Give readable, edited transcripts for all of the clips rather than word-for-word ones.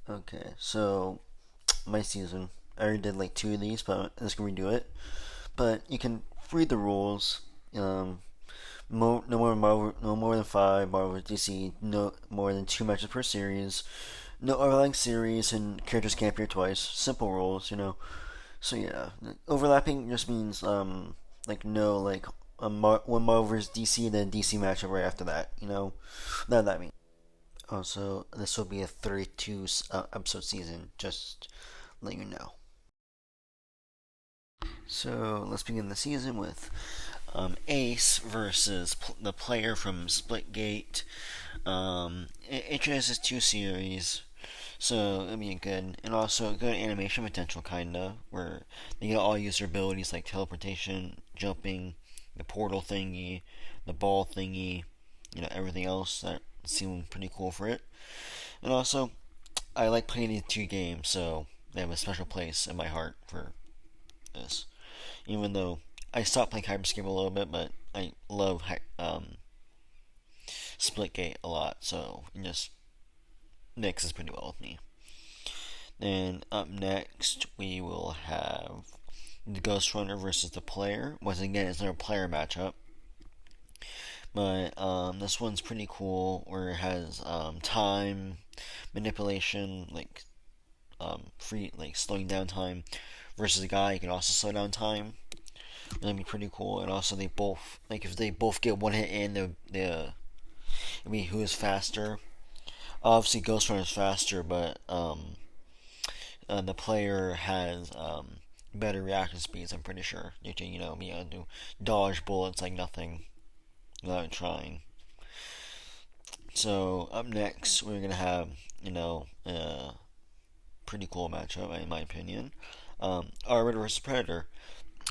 Okay, so my season. I already did like two of these, but I'm just gonna redo it. But you can read the rules. Um, no more Marvel, no more than five Marvel DC. No more than two matches per series. No overlapping series, and characters can't appear twice. Simple rules. So yeah, overlapping just means like no like one Marvel versus DC, then DC matchup right after that. That means. Also, this will be a 32 episode season. Just let you know. So let's begin the season with Ace versus the player from Splitgate. It introduces two series, so it'll be good, and also good animation potential, kinda, where they get all use their abilities like teleportation, jumping, the portal thingy, the ball thingy, everything else that seemed pretty cool for it. And also, I like playing these two games, so they have a special place in my heart for this. Even though I stopped playing Hyperscape a little bit, but I love Splitgate a lot, so it just mixes pretty well with me. Then up next, we will have the ghostrunner versus the player. Once again, it's another player matchup. But this one's pretty cool, where it has time manipulation, like free, like slowing down time, versus a guy who can also slow down time. That'd be pretty cool. And also, they both like if they both get one hit in, I mean, who is faster? Obviously, Ghostrunner is faster, but the player has better reaction speeds. I'm pretty sure you can be able to dodge bullets like nothing without trying. So up next, we're gonna have a pretty cool matchup in my opinion. Arbiter versus Predator.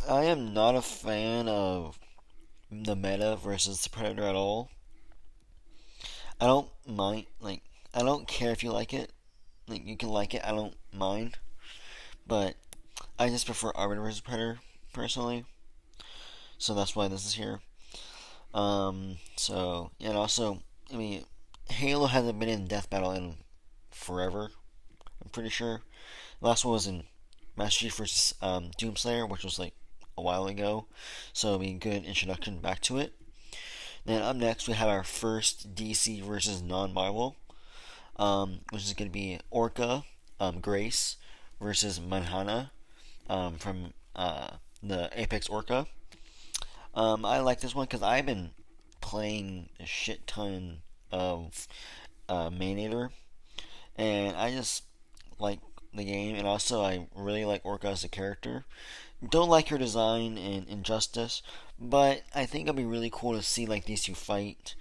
I am not a fan of the meta versus the Predator at all. I don't mind, like, I don't care if you like it. Like, you can like it, I don't mind. But I just prefer Arbiter versus Predator, personally. So that's why this is here. And also, I mean, Halo hasn't been in Death Battle in forever, I'm pretty sure. The last one was in Master Chief versus Doomslayer, which was like a while ago. So, I mean, good introduction back to it. Then up next, we have our first DC versus non-Marvel, which is going to be Orca, Grace, versus Mahana, from the Apex Orca. I like this one because I've been playing a shit ton of Maneater, and I just like the game, and also I really like Orca as a character. Don't like her design in Injustice, but I think it'll be really cool to see like these two fight.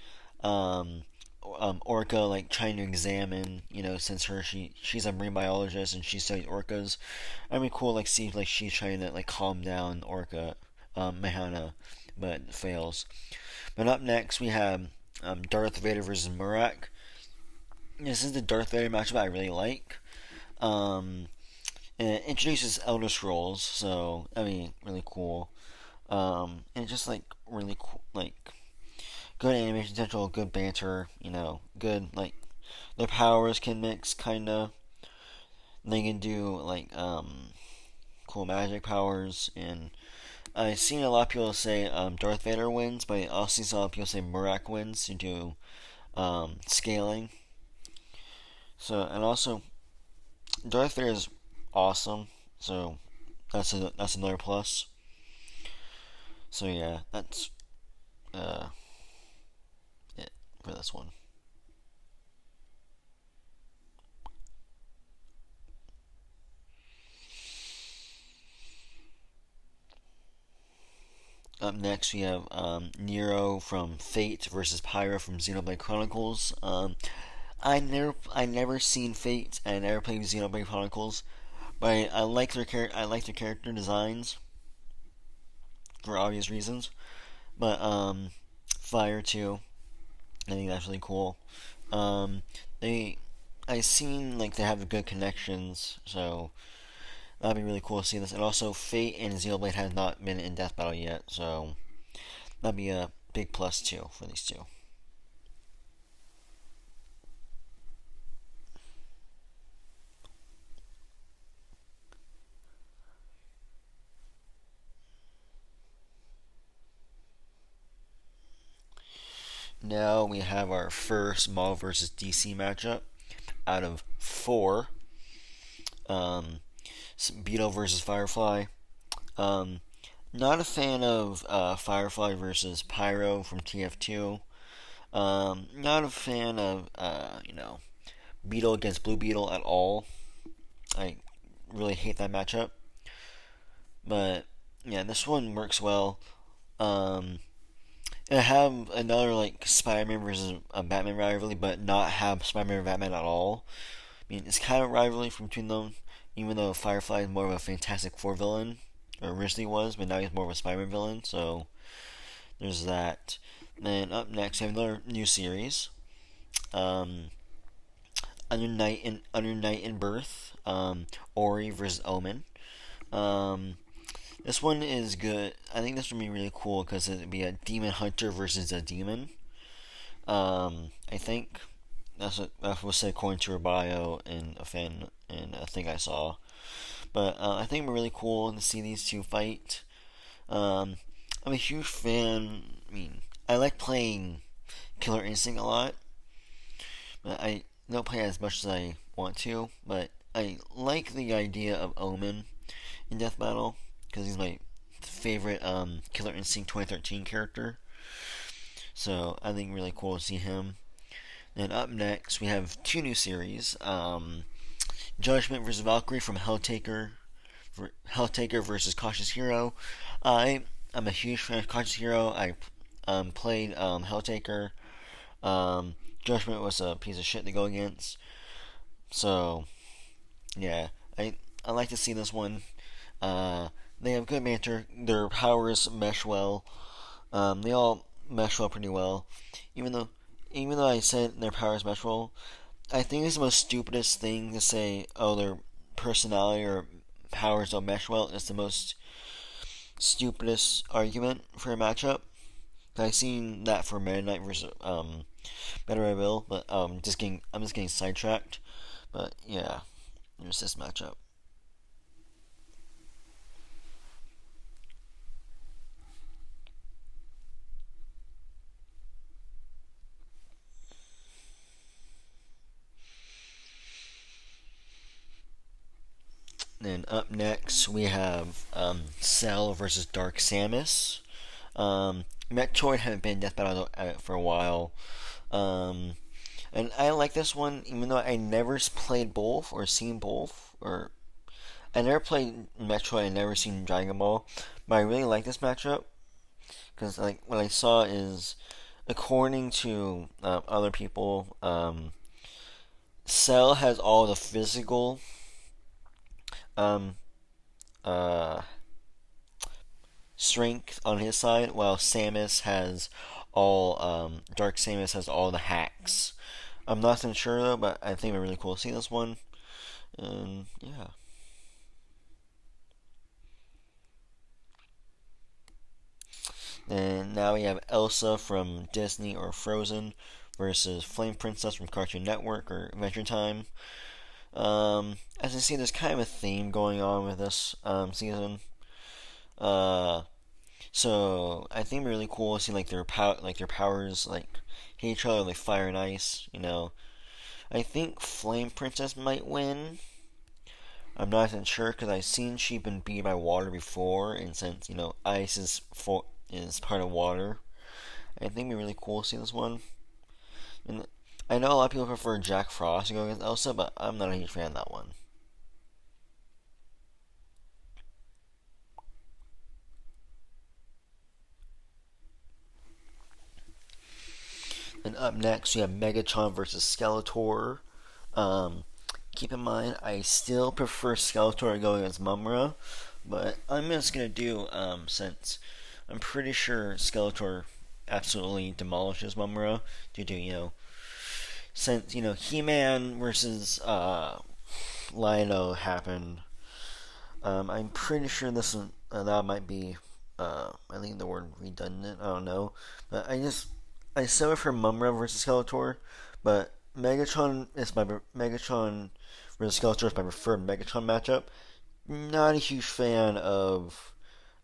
Um, Orca like trying to examine, since she's a marine biologist and she studies orcas. It'd be cool like see like she's trying to like calm down Orca, Mahana, but fails. But up next we have Darth Vader versus Mirrak. This is the Darth Vader matchup I really like. Um, and it introduces Elder Scrolls, so I mean, really cool. And just like really cool, like good animation potential, good banter, good like their powers can mix kinda. They can do like cool magic powers, and I've seen a lot of people say Darth Vader wins, but I also see a lot of people say Mirrak wins due to scaling. So and also Darth Vader is awesome, so that's another plus. So yeah, that's uh, it for this one. Up next, we have Nero from Fate versus Pyra from Xenoblade Chronicles. I never seen Fate, and I never played Xenoblade Chronicles, but I like their character designs for obvious reasons. But Fire too, I think that's really cool. Um, they I seen like they have good connections, so that'd be really cool to see this. And also, Fate and Xenoblade have not been in Death Battle yet, so that'd be a big plus too for these two. now we have our first Marvel versus DC matchup out of four. Um, Beetle versus Firefly. Um, Not a fan of Firefly versus Pyro from TF2. Not a fan of Beetle against Blue Beetle at all. I really hate that matchup. But yeah, this one works well. Um, and have another like Spider-Man versus a Batman rivalry, but not have Spider-Man and Batman at all. I mean, it's kind of a rivalry from between them, even though Firefly is more of a Fantastic Four villain, or originally was, but now he's more of a Spider-Man villain. So there's that. Then up next, we have another new series, um, Under Night in Birth, Orie versus Omen. Um, this one is good. I think this would be really cool because it'd be a demon hunter versus a demon. I think that was said according to her bio and a fan and a thing I saw. But I think it'd be really cool to see these two fight. Um, I'm a huge fan. I mean, I like playing Killer Instinct a lot, but I don't play as much as I want to. But I like the idea of Omen in Death Battle because he's my favorite Killer Instinct 2013 character. So I think really cool to see him. Then up next we have two new series: Judgement versus Valkyrie from Helltaker versus Cautious Hero. I'm a huge fan of Cautious Hero. I played Helltaker. Judgement was a piece of shit to go against. So yeah, I like to see this one. They have good banter. Their powers mesh well. They all mesh well pretty well. Even though I said their powers mesh well, I think it's the most stupidest thing to say. Oh, their personality or powers don't mesh well. It's the most stupidest argument for a matchup. I've seen that for Meta Knight versus Better I Will, but I'm just getting sidetracked. But yeah, there's this matchup. Then up next we have Cell versus Dark Samus. Metroid haven't been Death Battle for a while. Um, and I like this one, even though I never played both or seen both, or I never played Metroid and never seen Dragon Ball. But I really like this matchup because like what I saw is, according to other people, Cell has all the physical um, uh, strength on his side, while Dark Samus has all the hacks. I'm not so sure though, but I think it's really cool to see this one. And yeah. And now we have Elsa from Disney or Frozen versus Flame Princess from Cartoon Network or Adventure Time. As you see, there's kind of a theme going on with this season. Uh, so I think it's really cool to see like their powers like hit each other like fire and ice. I think Flame Princess might win. I'm not even sure because I've seen she's been beat by water before, and since ice is part of water, I think it'd be really cool to see this one. And I know a lot of people prefer Jack Frost to go against Elsa, but I'm not a huge fan of that one. And up next, we have Megatron versus Skeletor. Um, Keep in mind, I still prefer Skeletor to go against Mumra, but I'm just gonna do since I'm pretty sure Skeletor absolutely demolishes Mumra due to since He-Man versus Lion-O happened. I'm pretty sure that might be I think the word redundant. I don't know, but I still prefer Mumra versus Skeletor, but Megatron versus Skeletor is my preferred Megatron matchup. Not a huge fan of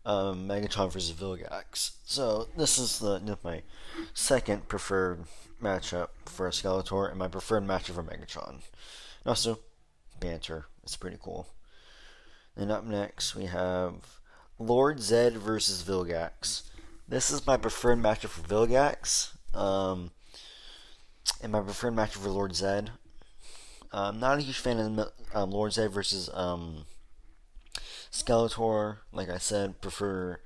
Megatron versus Vilgax. So this is my second preferred matchup for Skeletor and my preferred matchup for Megatron. And also, banter. It's pretty cool. And up next we have Lord Zedd versus Vilgax. This is my preferred matchup for Vilgax. And my preferred matchup for Lord Zedd. I'm not a huge fan of Lord Zedd versus Skeletor. Like I said, prefer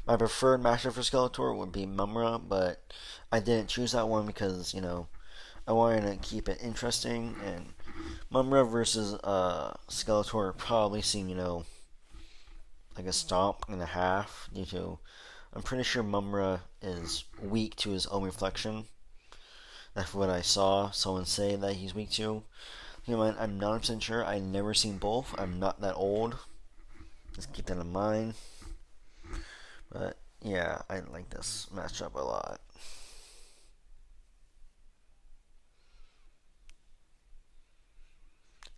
my preferred matchup for Skeletor would be Mumra, but I didn't choose that one because I wanted to keep it interesting. And Mumra versus Skeletor probably seem like a stomp and a half due to I'm pretty sure Mumra is weak to his own reflection. That's what I saw someone say that he's weak to. I'm not 100% sure. I've never seen both. I'm not that old. Just keep that in mind. But yeah, I like this matchup a lot.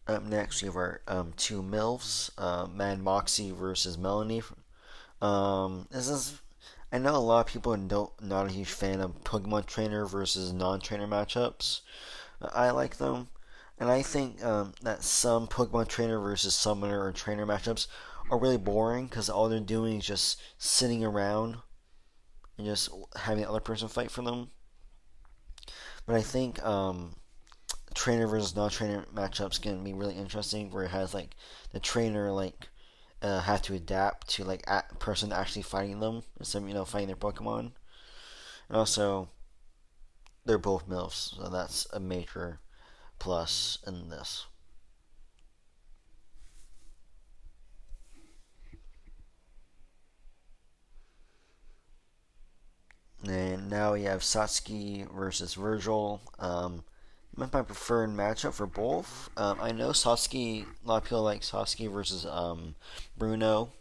Up next, we have our two MILFs, Mad Moxie versus Melanie. This is I know a lot of people not a huge fan of Pokemon trainer versus non-trainer matchups. I like them, and I think that some Pokemon trainer versus summoner or trainer matchups are really boring because all they're doing is just sitting around and just having the other person fight for them. But I think trainer versus non-trainer matchups can be really interesting, where it has like the trainer have to adapt to like a person actually fighting them instead of fighting their Pokemon. And also, they're both MILFs, so that's a major plus in this. And now we have Satsuki versus Virgil. That's my preferred matchup for both. I know Satsuki, a lot of people like Satsuki versus Bruno,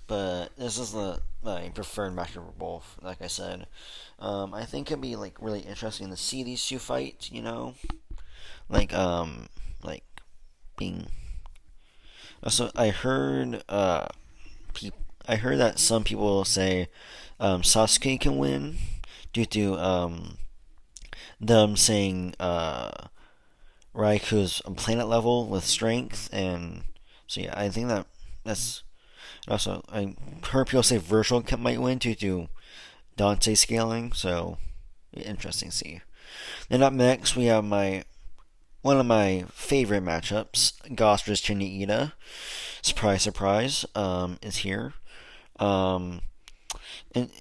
but this is my preferred matchup for both. Like I said, I think it'd be like really interesting to see these two fight. Like like being. Also, I heard that some people say Sasuke can win due to them saying Raiku's on planet level with strength, and so yeah, I think that's also I heard people say Virtual might win due to Dante scaling, so interesting to see. Then up next we have one of my favorite matchups, Gauss versus Chinya. Surprise, surprise, is here. Um, and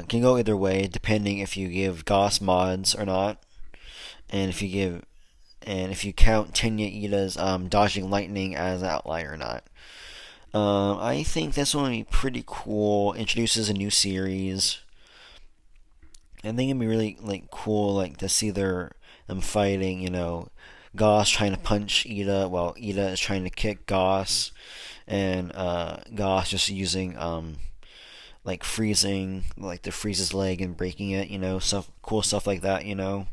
can go either way depending if you give Gauss mods or not, and if you count Tenya Ida's dodging lightning as an outlier or not. I think this one would be pretty cool. Introduces a new series. I think it'd be really cool to see them fighting. Gauss trying to punch Ida while Ida is trying to kick Gauss, and Gauss just using freezing, to freeze his leg and breaking it, cool stuff like that, I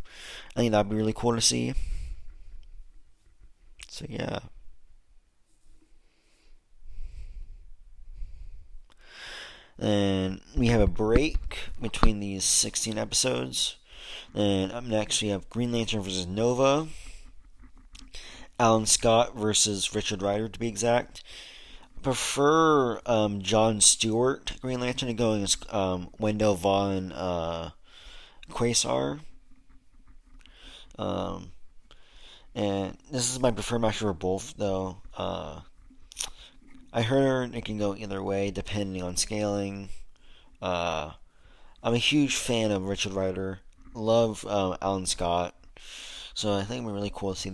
think that'd be really cool to see. So yeah. And we have a break between these 16 episodes. And up next we have Green Lantern versus Nova, Alan Scott versus Richard Rider to be exact. Prefer John Stewart Green Lantern to go against Wendell Vaughn Quasar. And this is my preferred match for both, though. I heard it can go either way depending on scaling. I'm a huge fan of Richard Rider. Love Alan Scott. So I think it'd be really cool to see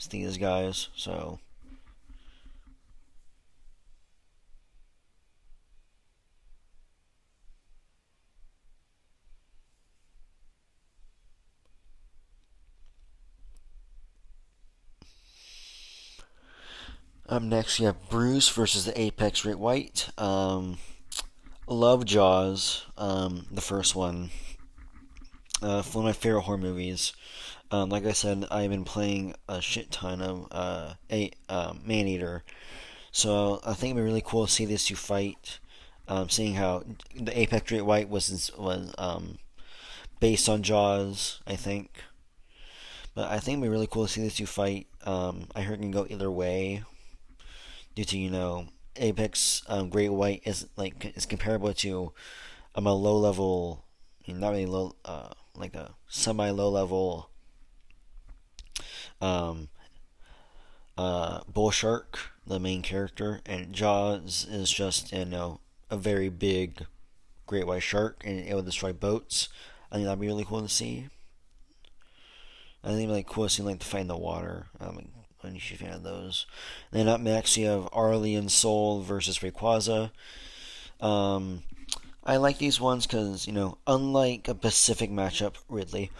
these guys. So. Up next, you have Bruce versus the Apex Great White. Love Jaws, the first one. One of my favorite horror movies. Like I said, I've been playing a shit ton of Maneater. So I think it'd be really cool to see these two fight. Seeing how the Apex Great White was based on Jaws, I think. But I think it'd be really cool to see these two fight. I heard it can go either way due to Apex Great White is comparable to a low level, not really low, like a semi low level um, bull shark, the main character, and Jaws is just a very big great white shark, and it will destroy boats. I think that'd be really cool to see. I think it'd be like cool to see like the fight in the water. I'm a huge fan of those. Then up next you have Arlie and Soul versus Rayquaza. I like these ones because unlike a Pacific matchup, Ridley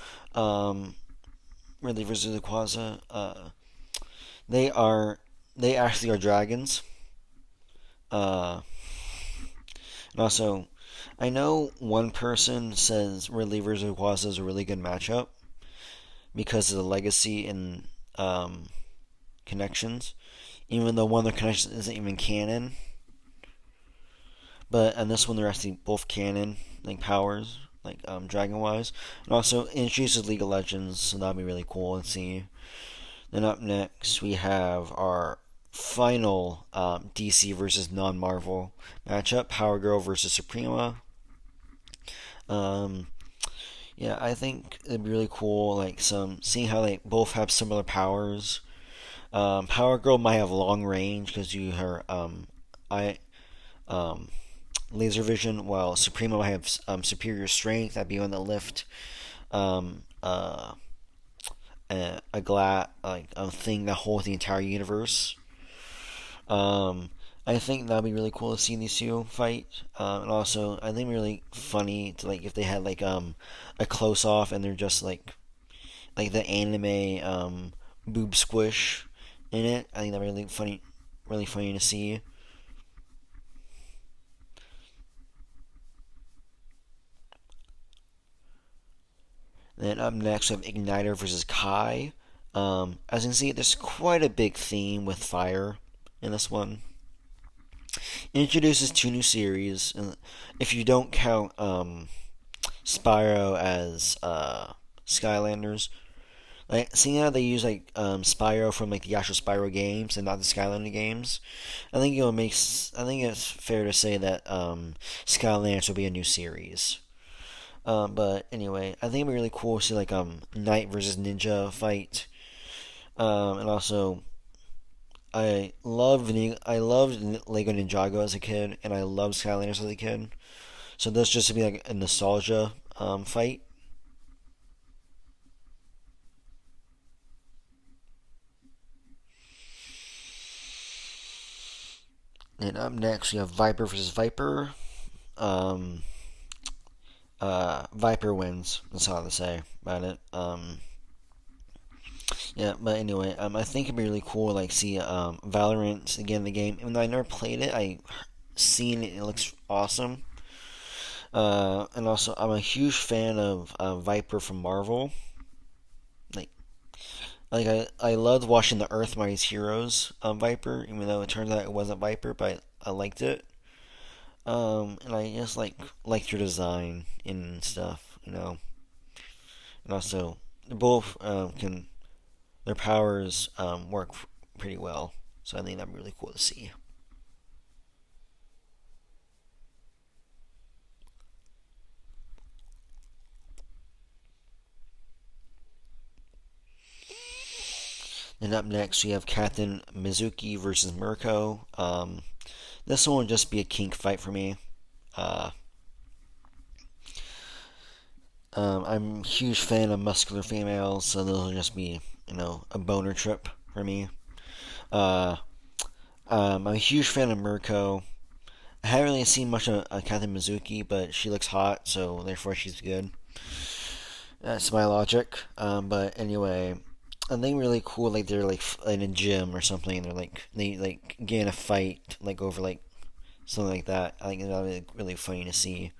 versus Rayquaza, they are they actually are dragons. Uh, and also, I know one person says Ridley versus Rayquaza is a really good matchup because of the legacy and connections, even though one of their connections isn't even canon. But on this one, they're actually both canon, like powers, like dragon wise, and also introduces League of Legends, so that'll be really cool to see. Then up next, we have our final DC versus non-Marvel matchup: Power Girl versus Suprema. Um, yeah, I think it'd be really cool, like seeing how they both have similar powers. Power Girl might have long range because you her I um, laser vision, while Suprema might have superior strength. That'd be on the lift um, uh, like a thing that holds the entire universe. Um, I think that'd be really cool to see these two fight. And also, I think it'd be really funny to like if they had like a close off and they're just like the anime boob squish in it. I think that'd be really funny to see. Then up next we have Igniter versus Kai. As you can see, there's quite a big theme with fire in this one. It introduces two new series, and if you don't count Spyro as Skylanders, like seeing how they use like Spyro from like the actual Spyro games and not the Skylander games, I think it's fair to say that Skylanders will be a new series. But anyway, I think it'd be really cool to see like Knight versus Ninja fight. And also I loved Lego Ninjago as a kid, and I loved Skylanders as a kid. So this just to be like a nostalgia fight. And up next we have Viper versus Viper. Um, Viper wins. That's all I have to say about it. Yeah, but anyway, I think it'd be really cool, like see Valorant again in the game. Even though I never played it, I seen it. It looks awesome. And also, I'm a huge fan of Viper from Marvel. Like, I loved watching the Earth Mightiest Heroes Viper, even though it turns out it wasn't Viper, but I liked it. And I just liked your design and stuff. And also, they both can their powers work pretty well, so I think that'd be really cool to see. And up next, we have Captain Mizuki versus Mirko. This one would just be a kink fight for me. Uh, I'm a huge fan of muscular females, so this will just be, a boner trip for me. Uh, I'm a huge fan of Mirko. I haven't really seen much of Captain Mizuki, but she looks hot, so therefore she's good. That's my logic. But anyway, I think really cool. Like they're like in a gym or something, and they like get in a fight like over like something like that. I think that'll be really funny to see,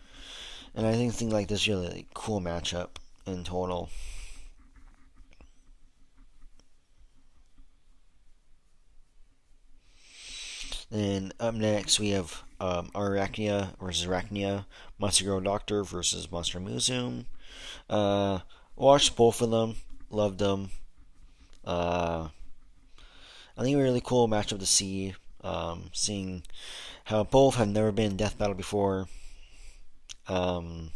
and I think things like this really cool matchup in total. Then up next we have Arachnia versus Arachnia, Monster Girl Doctor versus Monster Museum. Uh, Watched both of them, loved them. Uh, I think a really cool matchup to see. Seeing how both have never been in death battle before. Um,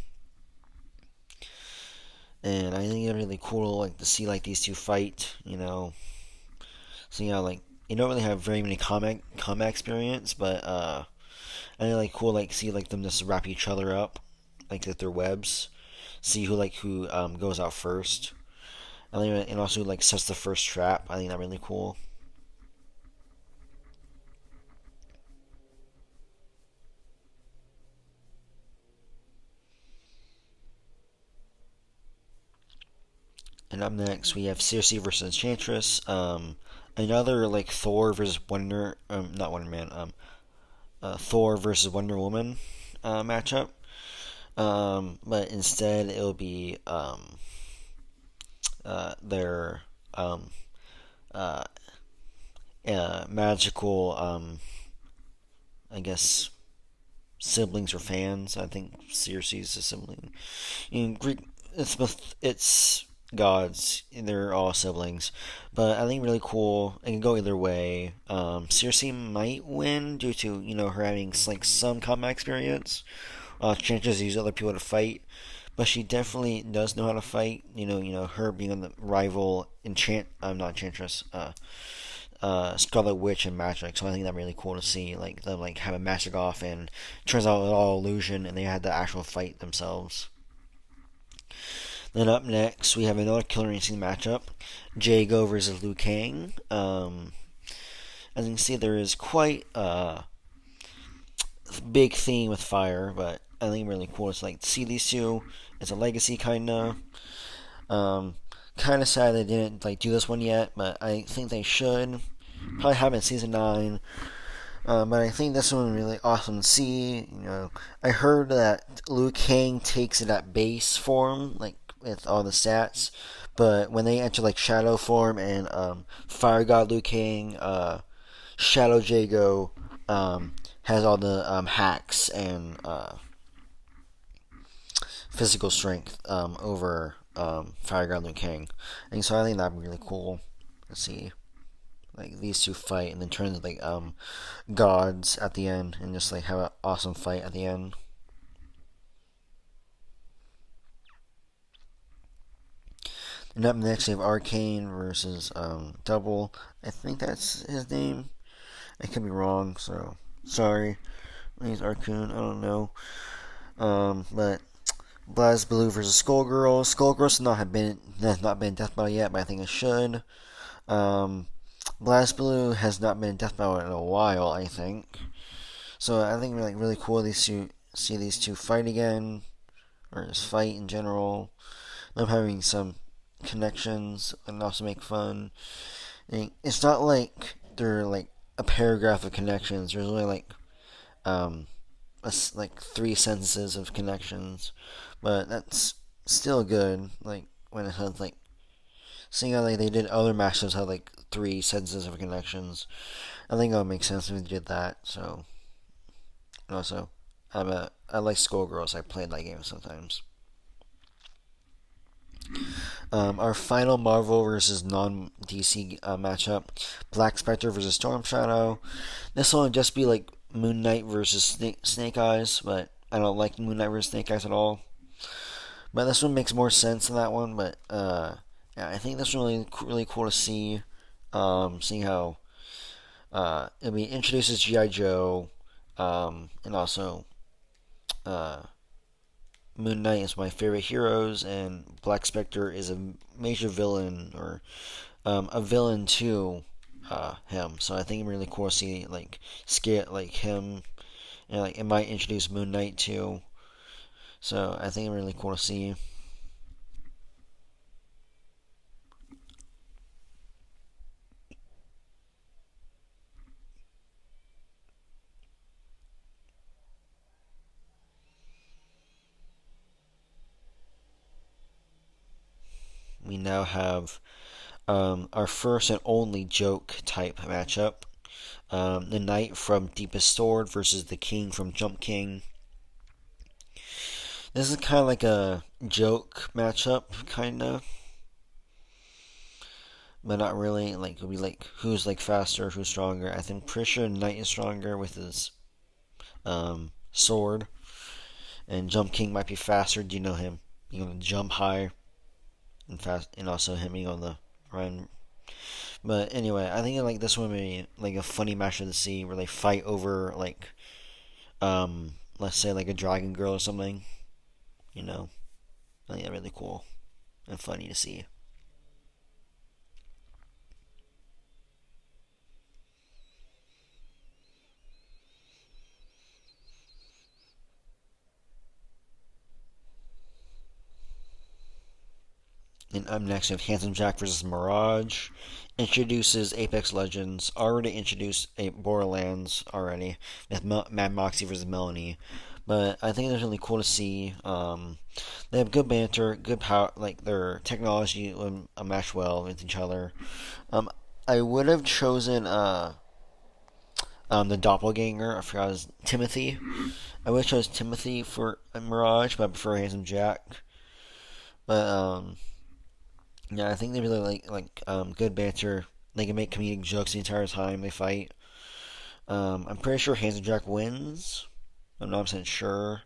and I think it's really cool like to see like these two fight. Seeing how like you don't really have very many combat experience, but I think like cool like see like them just wrap each other up like with their webs. See who goes out first. I think and also like sets the first trap. I think that's really cool. And up next, we have Circe versus Enchantress. Another like Thor versus not Wonder Man. Thor versus Wonder Woman matchup. But instead, it'll be their uh, magical, I guess, siblings or fans. I think Circe's a sibling. In Greek, it's gods. They're all siblings, but I think really cool. It can go either way. Circe might win due to her having like some combat experience. Chances to use other people to fight, but she definitely does know how to fight. Her being on the rival not enchantress. Scarlet Witch and Magic, so I think that's really cool to see, like them like have a magic off, and turns out it was all illusion, and they had the actual fight themselves. Then up next, we have another Killer Instinct matchup: Jago versus Liu Kang. As you can see, there is quite a big theme with fire, but I think really cool to like see these two. It's a legacy kinda. Kind of sad they didn't like do this one yet, but I think they should. Probably have it in season 9. But I think this one really awesome to see. I heard that Liu Kang takes it at base form, like with all the stats. But when they enter like Shadow form and Fire God Liu Kang, Shadow Jago has all the hacks and physical strength over Fire God Liu Kang, and so I think that'd be really cool to see like these two fight and then turn into like gods at the end and just like have an awesome fight at the end. And up next we have Arcane versus Double. I think that's his name. I could be wrong, so sorry. He's Arcane. I don't know. But BlazBlue versus Skullgirl. Skullgirl has not been in Death Battle yet, but I think it should. BlazBlue has not been in Death Battle in a while, I think. So I think really cool to see these two fight again, or just fight in general. Them having some connections and also make fun. And it's not like they're like a paragraph of connections. There's only like 3 sentences of connections, but that's still good. Like when it has like seeing how like they did other matches have like 3 sentences of connections. I think it would make sense if they did that. So also, I like Skullgirls. So I played that game sometimes. Our final Marvel versus non DC matchup: Black Spectre versus Storm Shadow. This one would just be like Moon Knight versus Snake Eyes, but I don't like Moon Knight versus Snake Eyes at all. But this one makes more sense than that one. But yeah, I think this one really cool to see. Seeing how it introduces GI Joe, and also Moon Knight is my favorite heroes, and Black Spectre is a major villain or a villain to him. So I think it's really cool to see like scale like him, and like it might introduce Moon Knight too. So I think it's really cool to see. We now have our first and only joke type matchup. The Knight from Deepest Sword versus the King from Jump King. This is kind of like a joke matchup, kind of, but not really. Like it'll be like who's like faster, who's stronger. I think pretty sure Knight is stronger with his sword, and Jump King might be faster. Do you know him? You know, jump high and fast, and also him being on the run. But anyway, I think like this one would be like a funny match to see where they fight over like let's say like a dragon girl or something. You know, I think that's really cool and funny to see. And up next, we have Handsome Jack versus Mirage. Introduces Apex Legends. Already introduced Borderlands already with Mad Moxie versus Melanie. But I think it's really cool to see. They have good banter, good power. Like their technology will match well with each other. Um, I would have chosen the doppelganger. I forgot his Timothy. I would have chose Timothy for Mirage, but I prefer Handsome Jack. But yeah, I think they really good banter. They can make comedic jokes the entire time they fight. I'm pretty sure Handsome Jack wins. I'm not 100% sure.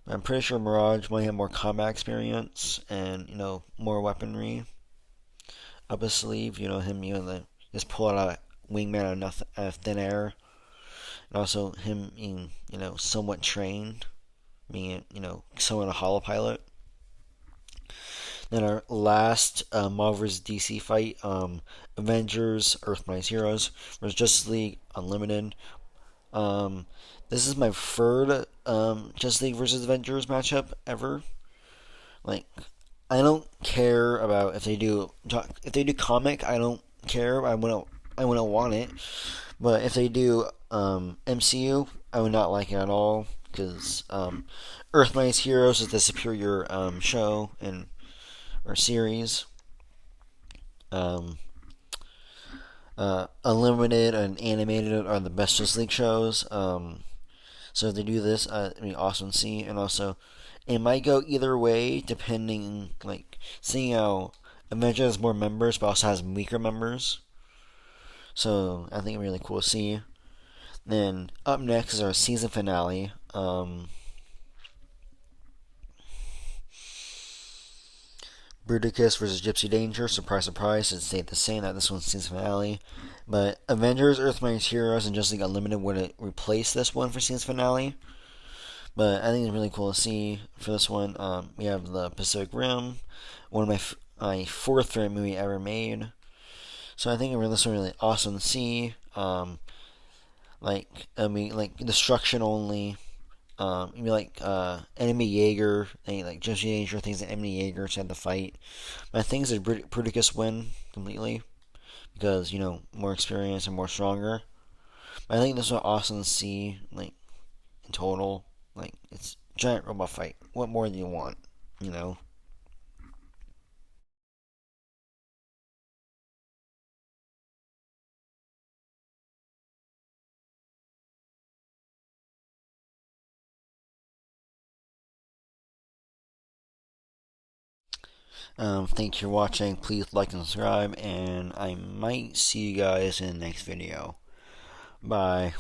I'm pretty sure Mirage might have more combat experience and more weaponry up his sleeve. Him, just pull out a wingman out of thin air, and also him being somewhat trained, being somewhat a hollow pilot. Then our last Marvel vs. DC fight, Avengers, Earth Minus Heroes versus Justice League Unlimited. This is my third Justice League versus Avengers matchup ever. Like, I don't care about if they do comic. I don't care. I wouldn't want it. But if they do MCU, I would not like it at all because Earth Minus Heroes is the superior show and or series. Um, Unlimited and Animated are the best Justice League shows. So if they do this, it'd be awesome to see. And also, it might go either way depending, seeing how Avengers has more members, but also has weaker members. So I think it's really cool to see. Then up next is our season finale. Bruticus versus Gypsy Danger. Surprise, surprise. It stayed the same. That this one's season finale. But Avengers, Earth Minus Heroes, and Justice League Unlimited would replace this one for season finale. But I think it's really cool to see for this one. We have the Pacific Rim, one of my fourth favorite movie ever made. So I think this one really awesome to see. Destruction only. Enemy Jaeger, Gypsy Danger thinks that Enemy Jaeger had the fight. But I think it's Bruticus win completely because more experience and more stronger. But I think this was awesome to see. In total, it's a giant robot fight. What more do you want? You know. Thanks for watching. Please like and subscribe, and I might see you guys in the next video. Bye.